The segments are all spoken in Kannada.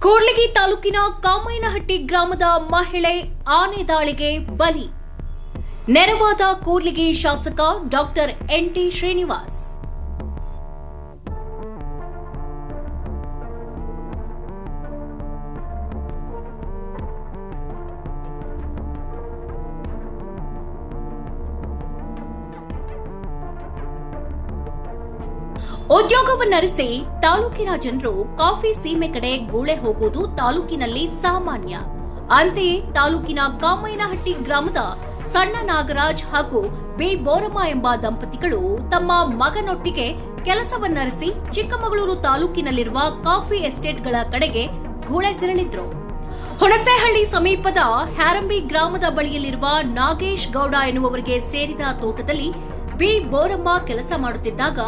ಕೂಡ್ಲಿಗಿ ತಾಲೂಕಿನ ಕಾಮಯ್ಯನಹಟ್ಟಿ ಗ್ರಾಮದ ಮಹಿಳೆ ಆನೆ ದಾಳಿಗೆ ಬಲಿ. ನೆರವಾದ ಕೂಡ್ಲಿಗಿ ಶಾಸಕ ಡಾಕ್ಟರ್ ಎನ್.ಟಿ. ಶ್ರೀನಿವಾಸ್. ಉದ್ಯೋಗವನ್ನರಿಸಿ ತಾಲೂಕಿನ ಜನರು ಕಾಫಿ ಸೀಮೆ ಕಡೆ ಗೂಳೆ ಹೋಗುವುದು ತಾಲೂಕಿನಲ್ಲಿ ಸಾಮಾನ್ಯ. ಅಂತೆಯೇ ತಾಲೂಕಿನ ಕಾಮಯ್ಯನಹಟ್ಟಿ ಗ್ರಾಮದ ಸಣ್ಣ ನಾಗರಾಜ್ ಹಾಗೂ ಬಿ ಬೋರಮ್ಮ ಎಂಬ ದಂಪತಿಗಳು ತಮ್ಮ ಮಗನೊಟ್ಟಿಗೆ ಕೆಲಸವನ್ನರಿಸಿ ಚಿಕ್ಕಮಗಳೂರು ತಾಲೂಕಿನಲ್ಲಿರುವ ಕಾಫಿ ಎಸ್ಟೇಟ್ಗಳ ಕಡೆಗೆ ಗೂಳೆ ತೆರಳಿದ್ರು. ಹುಣಸೇಹಳ್ಳಿ ಸಮೀಪದ ಹ್ಯಾರಂಬಿ ಗ್ರಾಮದ ಬಳಿಯಲ್ಲಿರುವ ನಾಗೇಶ್ ಗೌಡ ಎನ್ನುವವರಿಗೆ ಸೇರಿದ ತೋಟದಲ್ಲಿ ಬಿ ಬೋರಮ್ಮ ಕೆಲಸ ಮಾಡುತ್ತಿದ್ದಾಗ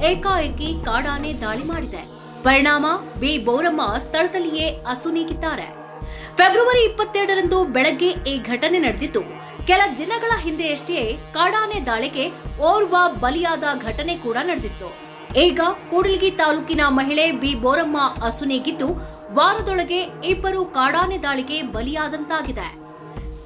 ಏಕಾಏಕಿ ಕಾಡಾನೆ ದಾಳಿ ಮಾಡಿದೆ. ಪರಿಣಾಮ ಬಿ ಬೋರಮ್ಮ ಸ್ಥಳದಲ್ಲಿಯೇ ಅಸುನೀಗಿದ್ದಾರೆ. ಫೆಬ್ರವರಿ 22ರಂದು ಬೆಳಗ್ಗೆ ಈ ಘಟನೆ ನಡೆದಿದ್ದು, ಕೆಲ ದಿನಗಳ ಹಿಂದೆಯಷ್ಟೇ ಕಾಡಾನೆ ದಾಳಿಗೆ ಓರ್ವ ಬಲಿಯಾದ ಘಟನೆ ಕೂಡ ನಡೆದಿತ್ತು. ಈಗ ಕೂಡ್ಲಿಗಿ ತಾಲೂಕಿನ ಮಹಿಳೆ ಬಿ ಬೋರಮ್ಮ ಅಸುನೀಗಿದ್ದು, ವಾರದೊಳಗೆ ಇಬ್ಬರು ಕಾಡಾನೆ ದಾಳಿಗೆ ಬಲಿಯಾದಂತಾಗಿದೆ.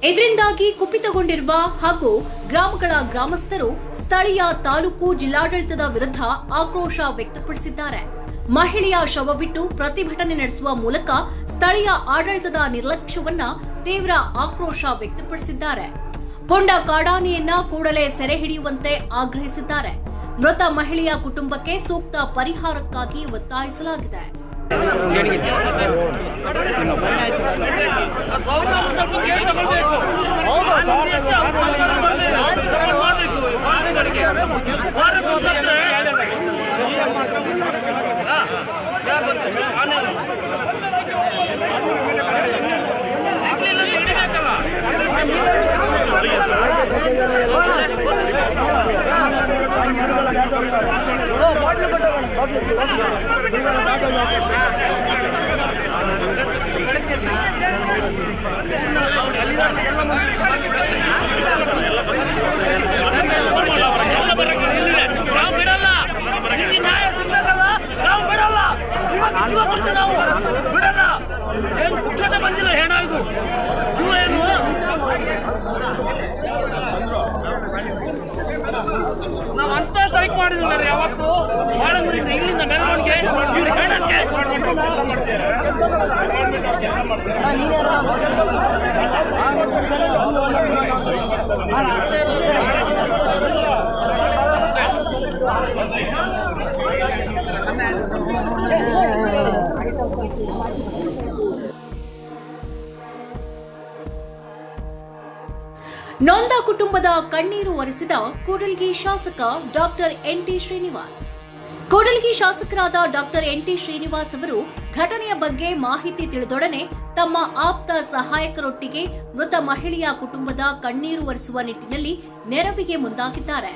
ಇದರಿಂದಾಗಿ ಕುಪಿತಗೊಂಡಿರುವ ಹಾಗೂ ಗ್ರಾಮಗಳ ಗ್ರಾಮಸ್ಥರು ಸ್ಥಳೀಯ ತಾಲೂಕು ಜಿಲ್ಲಾಡಳಿತದ ವಿರುದ್ಧ ಆಕ್ರೋಶ ವ್ಯಕ್ತಪಡಿಸಿದ್ದಾರೆ. ಮಹಿಳೆಯ ಶವವಿಟ್ಟು ಪ್ರತಿಭಟನೆ ನಡೆಸುವ ಮೂಲಕ ಸ್ಥಳೀಯ ಆಡಳಿತದ ನಿರ್ಲಕ್ಷ್ಯವನ್ನ ತೀವ್ರ ಆಕ್ರೋಶ ವ್ಯಕ್ತಪಡಿಸಿದ್ದಾರೆ. ಕೊಂಡ ಕಾಡಾನೆಯನ್ನ ಕೂಡಲೇ ಸೆರೆ ಹಿಡಿಯುವಂತೆ ಆಗ್ರಹಿಸಿದ್ದಾರೆ. ಮೃತ ಮಹಿಳೆಯ ಕುಟುಂಬಕ್ಕೆ ಸೂಕ್ತ ಪರಿಹಾರಕ್ಕಾಗಿ ಒತ್ತಾಯಿಸಲಾಗಿದೆ. ನಾವಂತ ಸ್ಟ್ರೈಕ್ ಮಾಡಿದ್ವಿ ಯಾವತ್ತು ಬಾಳಮುರಿಯಿಂದ ಇಲ್ಲಿಂದ ಮೆರವಣಿಗೆ ನೊಂದ ಕುಟುಂಬದ ಕಣ್ಣೀರು ಒರೆಸಿದ ಕೂಡಲ್ಗಿ ಶಾಸಕ ಡಾಕ್ಟರ್ ಎನ್.ಟಿ. ಶ್ರೀನಿವಾಸ್. ಕೂಡಲ್ಗಿ ಶಾಸಕರಾದ ಡಾಕ್ಟರ್ ಎನ್.ಟಿ. ಶ್ರೀನಿವಾಸ್ ಅವರು ಘಟನೆಯ ಬಗ್ಗೆ ಮಾಹಿತಿ ತಿಳಿದೊಡನೆ ತಮ್ಮ ಆಪ್ತ ಸಹಾಯಕರೊಟ್ಟಿಗೆ ಮೃತ ಮಹಿಳೆಯ ಕುಟುಂಬದ ಕಣ್ಣೀರು ಒರೆಸುವ ನಿಟ್ಟಿನಲ್ಲಿ ನೆರವಿಗೆ ಮುಂದಾಗಿದ್ದಾರೆ.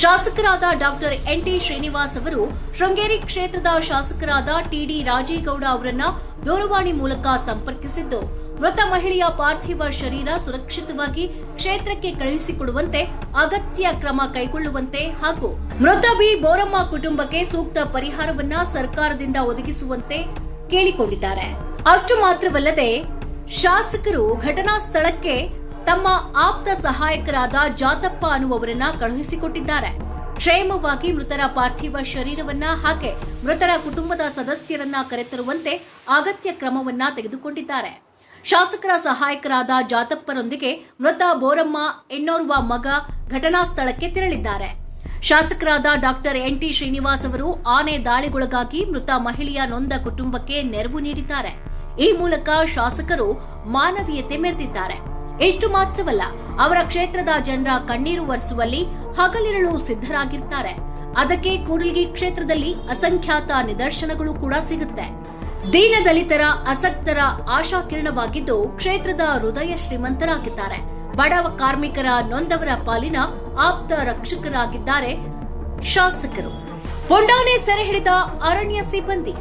ಶಾಸಕರಾದ ಡಾಕ್ಟರ್ ಎನ್.ಟಿ. ಶ್ರೀನಿವಾಸ್ ಅವರು ಶೃಂಗೇರಿ ಕ್ಷೇತ್ರದ ಶಾಸಕರಾದ ಟಿ.ಡಿ. ರಾಜೇಗೌಡ ಅವರನ್ನ ದೂರವಾಣಿ ಮೂಲಕ ಸಂಪರ್ಕಿಸಿದ್ದು, ಮೃತ ಮಹಿಳೆಯ ಪಾರ್ಥಿವ ಶರೀರ ಸುರಕ್ಷಿತವಾಗಿ ಕ್ಷೇತ್ರಕ್ಕೆ ಕಳುಹಿಸಿಕೊಡುವಂತೆ ಅಗತ್ಯ ಕ್ರಮ ಕೈಗೊಳ್ಳುವಂತೆ ಹಾಗೂ ಮೃತ ಬಿ ಬೋರಮ್ಮ ಕುಟುಂಬಕ್ಕೆ ಸೂಕ್ತ ಪರಿಹಾರವನ್ನ ಸರ್ಕಾರದಿಂದ ಒದಗಿಸುವಂತೆ ಕೇಳಿಕೊಂಡಿದ್ದಾರೆ. ಅಷ್ಟು ಮಾತ್ರವಲ್ಲದೆ ಶಾಸಕರು ಘಟನಾ ಸ್ಥಳಕ್ಕೆ ತಮ್ಮ ಆಪ್ತ ಸಹಾಯಕರಾದ ಜಾತಪ್ಪ ಅನ್ನುವವರನ್ನ ಕಳುಹಿಸಿಕೊಟ್ಟಿದ್ದಾರೆ. ಕ್ಷೇಮವಾಗಿ ಮೃತರ ಪಾರ್ಥಿವ ಶರೀರವನ್ನ ಹಾಗೆ ಮೃತರ ಕುಟುಂಬದ ಸದಸ್ಯರನ್ನ ಕರೆತರುವಂತೆ ಅಗತ್ಯ ಕ್ರಮವನ್ನ ತೆಗೆದುಕೊಂಡಿದ್ದಾರೆ. ಶಾಸಕರ ಸಹಾಯಕರಾದ ಜಾತಪ್ಪರೊಂದಿಗೆ ಮೃತ ಬೋರಮ್ಮ ಇನ್ನೋರ್ವ ಮಗ ಘಟನಾ ಸ್ಥಳಕ್ಕೆ ತೆರಳಿದ್ದಾರೆ. ಶಾಸಕರಾದ ಡಾಕ್ಟರ್ ಎನ್.ಟಿ. ಶ್ರೀನಿವಾಸ್ ಅವರು ಆನೆ ದಾಳಿಗೊಳಗಾಗಿ ಮೃತ ಮಹಿಳೆಯ ನೊಂದ ಕುಟುಂಬಕ್ಕೆ ನೆರವು ನೀಡಿದ್ದಾರೆ. ಈ ಮೂಲಕ ಶಾಸಕರು ಮಾನವೀಯತೆ ಮೆರೆದಿದ್ದಾರೆ. ಇಷ್ಟು ಮಾತ್ರವಲ್ಲ, ಅವರ ಕ್ಷೇತ್ರದ ಜನರ ಕಣ್ಣೀರು ಒರೆಸುವಲ್ಲಿ ಹಗಲಿರುಳು ಸಿದ್ಧರಾಗಿರ್ತಾರೆ. ಅದಕ್ಕೆ ಕೂಡಲ್ಗಿ ಕ್ಷೇತ್ರದಲ್ಲಿ ಅಸಂಖ್ಯಾತ ನಿದರ್ಶನಗಳು ಕೂಡ ಸಿಗುತ್ತೆ. ದೀನದಲಿತರ ಅಸಕ್ತರ ಆಶಾಕಿರಣವಾಗಿದ್ದು ಕ್ಷೇತ್ರದ ಹೃದಯ ಶ್ರೀಮಂತರಾಗಿದ್ದಾರೆ. ಬಡವ ಕಾರ್ಮಿಕರ ನೊಂದವರ ಪಾಲಿನ ಆಪ್ತ ರಕ್ಷಕರಾಗಿದ್ದಾರೆ ಶಾಸಕರು. ಪೊಂಡಾನೆ ಸೆರೆ ಹಿಡಿದ ಅರಣ್ಯ ಸಿಬ್ಬಂದಿ.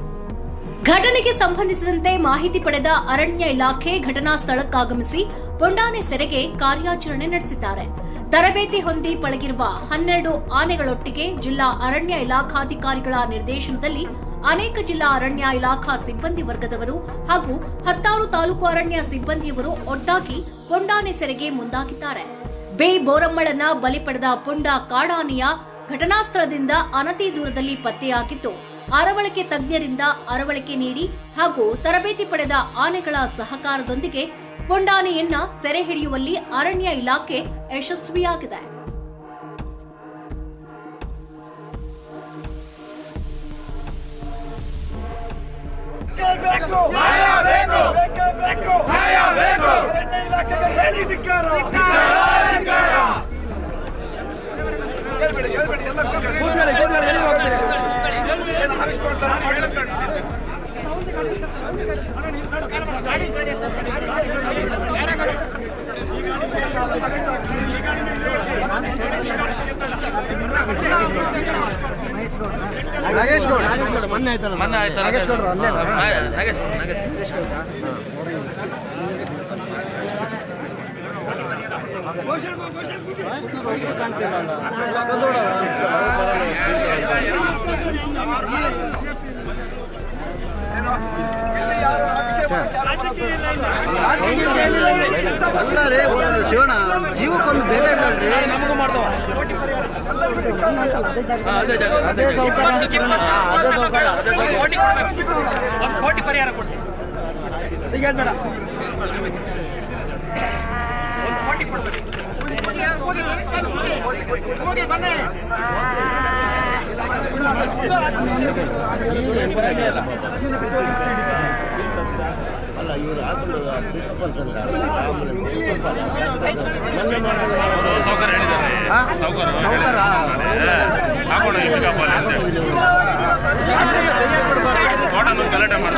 ಘಟನೆಗೆ ಸಂಬಂಧಿಸಿದಂತೆ ಮಾಹಿತಿ ಪಡೆದ ಅರಣ್ಯ ಇಲಾಖೆ ಘಟನಾ ಸ್ಥಳಕ್ಕಾಗಮಿಸಿ ಪೊಂಡಾನೆ ಸೆರೆಗೆ ಕಾರ್ಯಾಚರಣೆ ನಡೆಸಿದ್ದಾರೆ. ತರಬೇತಿ ಹೊಂದಿ ಪಳಗಿರುವ 12 ಆನೆಗಳೊಟ್ಟಿಗೆ ಜಿಲ್ಲಾ ಅರಣ್ಯ ಇಲಾಖಾಧಿಕಾರಿಗಳ ನಿರ್ದೇಶನದಲ್ಲಿ ಅನೇಕ ಜಿಲ್ಲಾ ಅರಣ್ಯ ಇಲಾಖಾ ಸಿಬ್ಬಂದಿ ವರ್ಗದವರು ಹಾಗೂ 10 ತಾಲೂಕು ಅರಣ್ಯ ಸಿಬ್ಬಂದಿಯವರು ಒಟ್ಟಾಗಿ ಪುಂಡಾನೆ ಸೆರೆಗೆ ಮುಂದಾಗಿದ್ದಾರೆ. ಬಿ ಬೋರಮ್ಮಳನ್ನ ಬಲಿ ಪಡೆದ ಪುಂಡ ಕಾಡಾನೆಯ ಘಟನಾ ಸ್ಥಳದಿಂದ ಅನತಿ ದೂರದಲ್ಲಿ ಪತ್ತೆಯಾಗಿದ್ದು, ಅರವಳಿಕೆ ತಜ್ಞರಿಂದ ಅರವಳಿಕೆ ನೀಡಿ ಹಾಗೂ ತರಬೇತಿ ಪಡೆದ ಆನೆಗಳ ಸಹಕಾರದೊಂದಿಗೆ ಪುಂಡಾನೆಯನ್ನ ಸೆರೆ ಹಿಡಿಯುವಲ್ಲಿ ಅರಣ್ಯ ಇಲಾಖೆ ಯಶಸ್ವಿಯಾಗಿದೆ. ನಾಗೇಶ್ ಗೌಡ ಮೊನ್ನೆ ಆಯ್ತಲ್ಲ ನಾಗೇಶ್ ಗೌಡ್ರು ಅಲ್ಲೇ ನಾಗೇಶ್ ಅಲ್ಲ ರೀ ಶಿವಣ್ಣ ಜೀವಕ್ಕೊಂದು ಬೆಲೆ ಇಲ್ಲಲ್ರಿ ನಮಗೂ ಮಾಡ್ತಾವ ಕೋಟಿ ಪರಿಹಾರ ಕೊಡ್ತೀವಿ. ಈಗ ಬೇಡ, ಒಂದು ಕೋಟಿ ಕೊಡ್ಬೇಕು. ಅಲ್ಲ ಇವರು ಸೌಕರ್ಯ ಹೇಳಿದ್ದಾರೆ. ಹಾಕೋಣ ಗಲಾಟೆ ಮಾಡ